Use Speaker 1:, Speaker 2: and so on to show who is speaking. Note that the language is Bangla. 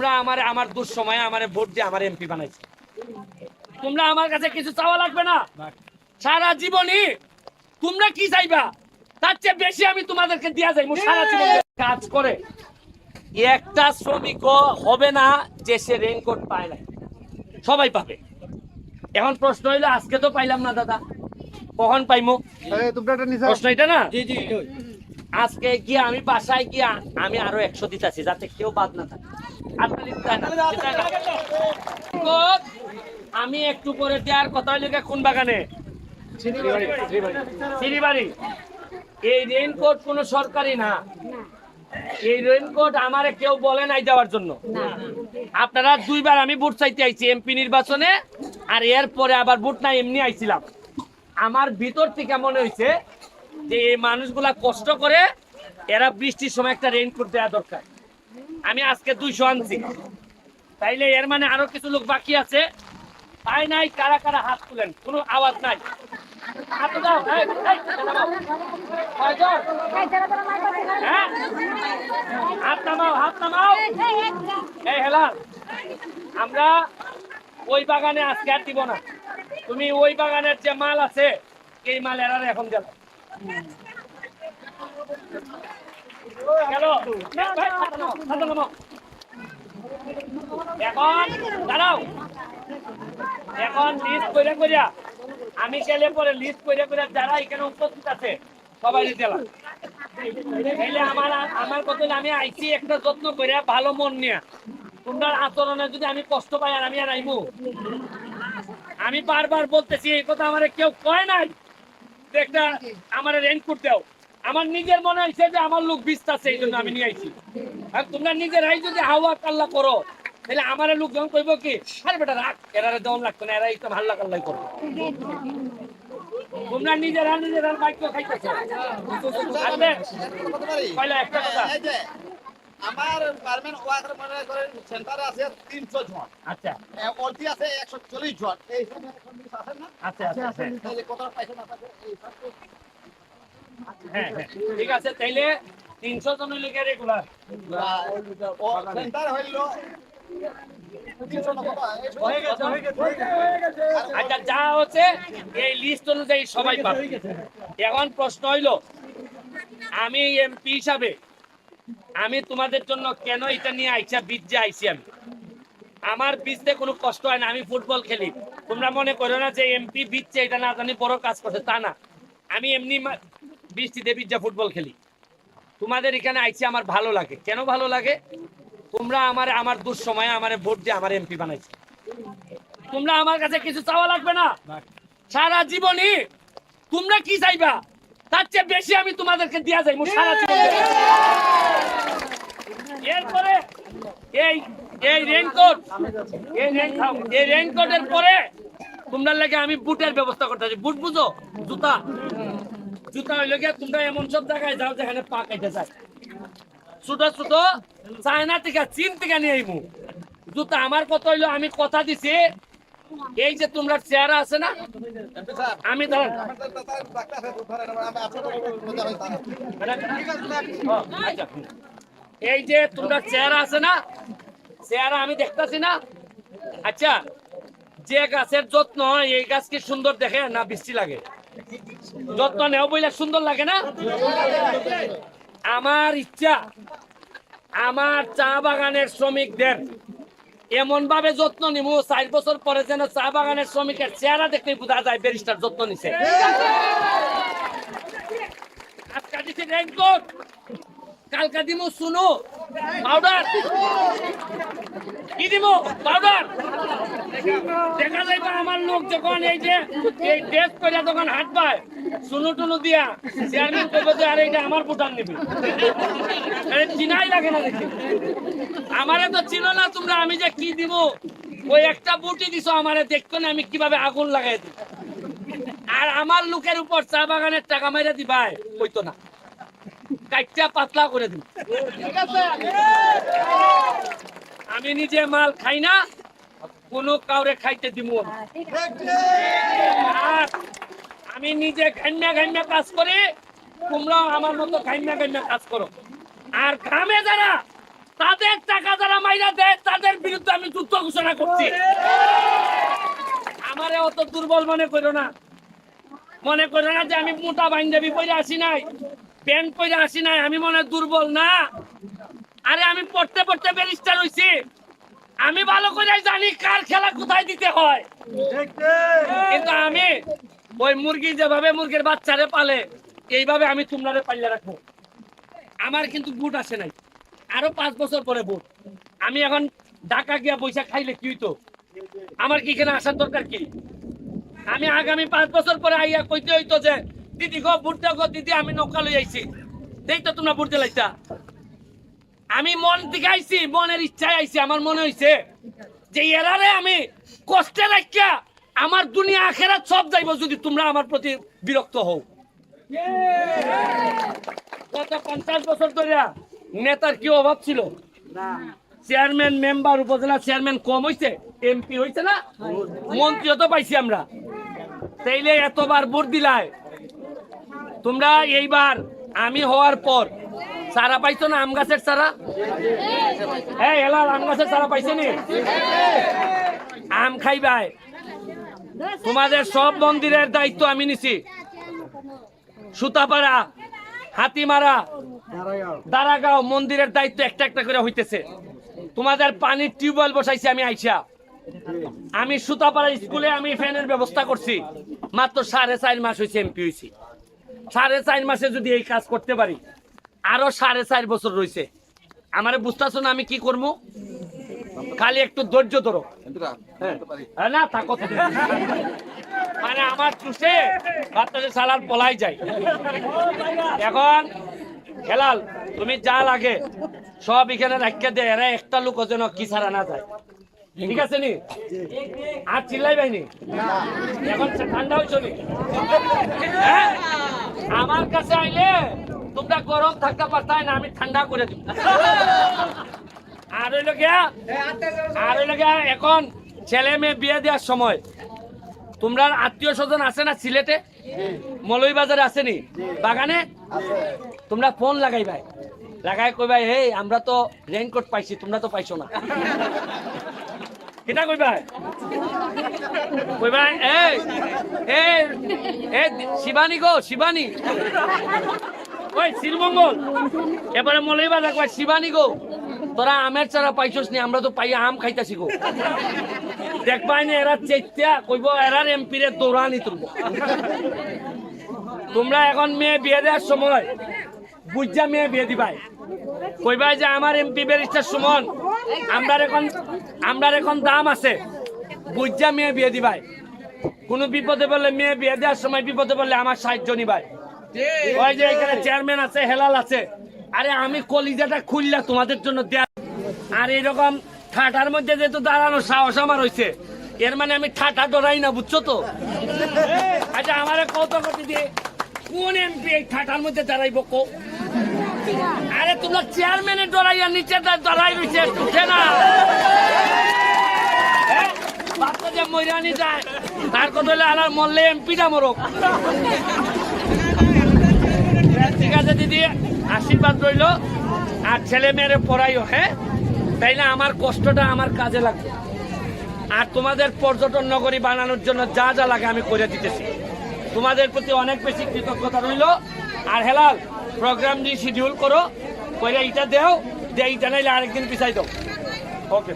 Speaker 1: তোমরা আমার দুঃসময়ে আমারে ভোট দিয়ে আমার এমপি বানাইছো। তোমরা আমার কাছে কিছু চাওয়া লাগবে না। সারা জীবনই তোমরা কি চাইবা তার চেয়ে বেশি আমি তোমাদেরকে দিয়া যাই। সারা জীবন কাজ করে একটা শ্রমিকও হবে না যে সে রেইনকোট পায় না, সবাই পাবে। এখন প্রশ্ন হইলো আজকে তো পাইলাম না দাদা, কখন পাইমু? প্রশ্ন এটা না। আজকে গিয়ে আমি বাসায় গিয়া আমি আরো 100 দিতেছি যাতে কেউ বাদ না থাকে। আমি একটু পরে দেওয়ার কথা লেগে কোন বাগানে সিঁড়িবাড়ি। এই রেইনকোট কোন সরকারি না, এই রেইনকোট আমারে কেউ বলে নাই দেওয়ার জন্য। আপনারা দুইবার আমি ভোট চাইতে আইছি এমপি নির্বাচনে, আর এরপরে আবার ভোট নাই এমনি আইছিলাম। আমার ভিতর থেকে মনে হয়েছে যে এই মানুষগুলা কষ্ট করে, এরা বৃষ্টির সময় একটা রেইনকোট দেওয়া দরকার। আমি আজকে 200 আনছি, তাইলে এর মানে আরো কিছু লোক বাকি আছে। তাই নাই, কারা কারা হাত তুলেন, কোনো আওয়াজ নাই। হাত দাও, হাত নামাও, হাত নামাও। এই হেলা, আমরা ওই বাগানে আজকে আর দিব না। তুমি ওই বাগানের যে মাল আছে এই মাল এরা এখন গেল এখন দাঁড়াও। এখন লিস্ট করে করিয়া আমি গেলে পরে লিস্ট করে করে যারা এখানে উপস্থিত আছে সবাই দিলাম। আমার কথা আমি আইছি একটা যত্ন করে ভালো মন নিয়ে। তোমরা আচরণে যদি আমি কষ্ট পাই আর আমি আর আইবো? আমি বারবার বলতেছি এই কথা আমার কেউ কয় নাই একটা আমার রেইনকোট দাও। আমার নিজের মনে হয়েছে যে আমার লোক বিস্তাছে, এই জন্য আমি নিয়ে আইছি। আর তোমরা নিজেরাই যদি হাওয়া কাল্লা করো তাহলে আমার লোকজন কইব কি, আরে বেটা রাখ, এরা দম লাগতো না, এরা একটু হাল্লা কাল্লাই করবো। তোমরা নিজেরা বাইক খাইতেছো। একটা কথা,
Speaker 2: আমার গার্মেন্ট ওয়ার্কার মনে করেন সেন্টারে আছে 300 জন।
Speaker 1: আচ্ছা,
Speaker 2: অলটি আছে 140 জন। এই সব আছে না?
Speaker 1: আচ্ছা আচ্ছা,
Speaker 2: তাহলে কত পয়সা না থাকে এই সব।
Speaker 1: হ্যাঁ হ্যাঁ, ঠিক আছে। তাইলে 300 জন হইলে রেগুলার
Speaker 2: ও সেন্টার হইলো 300 না কত? হয়ে গেছে।
Speaker 1: আচ্ছা, যা হচ্ছে এই লিস্ট অনুযায়ী সবাই পাবে। এখন প্রশ্ন হইলো আমি এমপি হিসাবে আমি তোমাদের জন্য কেন এটা নিয়ে আইসা বীজে আইসি। আমি আমার বীজতে কোনো কষ্ট হয় না, আমি ফুটবল খেলি। তোমরা মনে করো না যে এমপি বীজছে এটা না জানি বড় কাজ করছে, তা না। আমি এমনি বৃষ্টিতে বীজা ফুটবল খেলি। তোমাদের এখানে আইসি আমার ভালো লাগে। কেন ভালো লাগে? তোমরা আমার দুঃসময়ে আমারে ভোট দিয়ে আমার এমপি বানাইছো। তোমরা আমার কাছে কিছু চাওয়া লাগবে না। সারা জীবনই তোমরা কি চাইবা তার চেয়ে বেশি আমি তোমাদেরকে দিয়া যাই সারা জীবন। এরপরে এই রেইনকোটের পরে তোমরা লাগে আমি বুটের ব্যবস্থা করতেছি। বুট বুঝো? জুতা হইলে গিয়ে তোমরা এমন সব জায়গায় যাও যেখানে পা কেটে যায়। ছোট ছোট চায়না থেকে চীন থেকে নিয়ে আইমু জুতা। আমার কথা হইলো আমি কথা দিছি, এই যে তোমরা চেহারা আছে না, আমি ধরেন এই যে তোমরা চেহারা আছে না, চেহারা আমি দেখতেছি না। আচ্ছা, যে গাছের যত্ন হয় এই গাছ কি সুন্দর দেখে না বৃষ্টি লাগে? যত্ন নেও বইলে সুন্দর লাগে না? আমার ইচ্ছা আমার চা বাগানের শ্রমিকদের এমন ভাবে যত্ন নিব 4 বছর পরে যেন চা বাগানের শ্রমিকের চেহারা দেখতে বোঝা যায় ব্যারিস্টার যত্ন নিছে। আজকে দিচ্ছি রেইনকোট, কালকা দিমু শুনো পাউডার, কি দিব পাউডার। দেখা যাইবা আমার লোক যখন এই যে এই ড্রেস করে যখন হাত পায় শুনু টুনু দিয়া চেয়ারম্যান করবে যে আরে এটা আমার ভোটার নিবি, চিনাই লাগে না দেখি। আমারে তো চিনো না তোমরা, আমি যে কি দিব ওই একটা বুটি দিছো আমারে দেখতো না আমি কিভাবে আগুন লাগাই দিই। আর আমার লোকের উপর চা বাগানের টাকা মাইরা দিবাই হইতো না, কাইটা পাতলা করে দিই। আমি নিজে মাল খাই না, কোনো কাউরে খাইতে দিব না। আর আমি নিজে ঘাইমা কাজ করি, তোমরাও আমার মতো ঘাইমা কাজ করো। আর গ্রামে যারা তাদের টাকা যারা মাইরা দেয় তাদের বিরুদ্ধে আমি যুদ্ধ ঘোষণা করছি। আমারে অত দুর্বল মনে করো না, মনে করো না যে আমি মোটা পাঞ্জাবি পরে আসি নাই, প্যান্ট পরে আসি নাই, আমি মনে হয় দুর্বল না। আরে আমি পড়তে পড়তে ব্যারিস্টার হইছি, আমি ভালো করে জানি কার খেলা কোথায় দিতে হয়। কিন্তু আমি ওই মুরগি যেভাবে মুরগির বাচ্চারে পালে এইভাবে আমি তোমরা পালিয়ে রাখবো। আমার কিন্তু বুট আসে নাই, আরো 5 বছর পরে বুট। আমি এখন ঢাকা গিয়া পয়সা খাইলে কি হইতো? আমার কি এখানে আসার দরকার কি? আমি আগামী 5 বছর পরে আইয়া কইতে হইতো যে দিদি গো বুট দাও গো দিদি, আমি নৌকা লই আইছি, দেখ তো তোমরা বুট দিলাইতা। আমি মন থেকে আইছি, মনের ইচ্ছায় আইছি। আমার মনে হইছে যে এরারে আমি কষ্টে রাখিয়া আমার দুনিয়া আখেরাত সব যাইব যদি তোমরা আমার প্রতি বিরক্ত হও। গত 50 বছর ধরে নেতার কি অভাব ছিল? চেয়ারম্যান, মেম্বার, উপজেলা চেয়ারম্যান কম হইছে, এমপি হইছে না, মন্ত্রীও তো পাইছি আমরা। তাইলে এতবার ভোট দিলাই তোমরা, এইবার আমি হওয়ার পর সারা পাইছো না? আম গাছের সারা, এই হেলাল আম গাছের সারা পাইছে নি? আম খাইবাই। তোমাদের সব মন্দিরের দায়িত্ব আমি নিছি। সুতাপাড়া, হাতিমারা, দারাগাঁও মন্দিরের দায়িত্ব একটা একটা করে হইতেছে। তোমাদের পানির টিউবওয়েল বসাইছি আমি আইসা। আমি সুতাপাড়া স্কুলে আমি ফ্যানের ব্যবস্থা করছি। মাত্র 4.5 মাস হয়েছে এমপি হয়েছি। 4.5 মাসে যদি এই কাজ করতে পারি, আরো 4.5 বছর রয়েছে। আমারে বুঝতেছো না আমি কি করবো? খালি একটু ধৈর্য ধরো। হ্যাঁ, না থাকো, মানে আমার চুষে বাচ্চাদের সালার পলাই যায়। এখন হেলাল তুমি যা লাগে সব এখানে রাখিয়ে দেয়, এরা একটা লোক যেন কি ছাড়া না যায়, ঠিক আছে নি? আর চিল্লাই বাইনি এখন ঠান্ডা হয়েছ নি? হ্যাঁ, আমার কাছে আইলে তোমরা গরম থাকতে পারতাই না, আমি ঠান্ডা করে দিব। আর হইল গিয়া এখন ছেলে মেয়ে বিয়ে দেওয়ার সময় তোমরা আত্মীয় স্বজন আছে না সিলেটে? মৌলভীবাজারে আসেনি? বাগানে তোমরা ফোন লাগাইবাই, লাগাই কইবাই এই আমরা তো রেইনকোট পাইছি, তোমরা তো পাইছো না। কিটা কইবাই? কইবাই এই এই এই শিবানী গো, শিবানী ওই শ্রীমঙ্গল, এবারে মৌলভীবাজার কয় শিবানী গো তোরা আমের চারা পাইছস নি? আমরা তো পাই আম খাইতাছি গো। দেখবাই না এরা চেত্যা কইব এরার এমপি রে দৌড়ানি তুলবো। তোমরা এখন মেয়ে বিয়ে দেওয়ার সময় বুঝা মেয়ে বিয়ে দিবাই, কইবাই যে আমার এমপি ব্যারিস্টার সুমন, আমরার এখন দাম আছে, বুঝা মেয়ে বিয়ে দিবাই। কোনো বিপদে বললে মেয়ে বিয়ে দেওয়ার সময় বিপদে বললে আমার সাহায্য নিবাই। ওই যে এখানে চেয়ারম্যান আছে, হেলাল আছে, আরে আমি কলিজাটা খুললা তোমাদের জন্য দেয়া। আর এরকম ঠাটার মধ্যে যেহেতু দাঁড়ানো সাহস আমার হয়েছে, এর মানে আমি ঠাটা ডরাই না, বুঝছো তো? আচ্ছা আমার কত কত দিয়ে কোন এমপি এই ঠাটার মধ্যে দাঁড়াইব কো? আরে তোমরা চেয়ারম্যানের ডরাইয়া নিচে দাঁড়াই রয়েছে, উঠে না বাচ্চা যে মইরানি যায় তার কথা হলে আর মরলে এমপিটা মরক। ঠিক আছে দিদি, আশীর্বাদ রইল। আর ছেলে মেয়েরে পড়াইও, হ্যাঁ? তাইলে আমার কষ্টটা আমার কাজে লাগবে। আর তোমাদের পর্যটন নগরী বানানোর জন্য যা যা লাগে আমি করে দিতেছি। তোমাদের প্রতি অনেক বেশি কৃতজ্ঞতা রইল। আর হেলাল প্রোগ্রাম দিয়ে শিডিউল করো, করে এইটা দেও, দিয়ে এইটা নাইলে আরেকদিন পিছাই দাও। ওকে।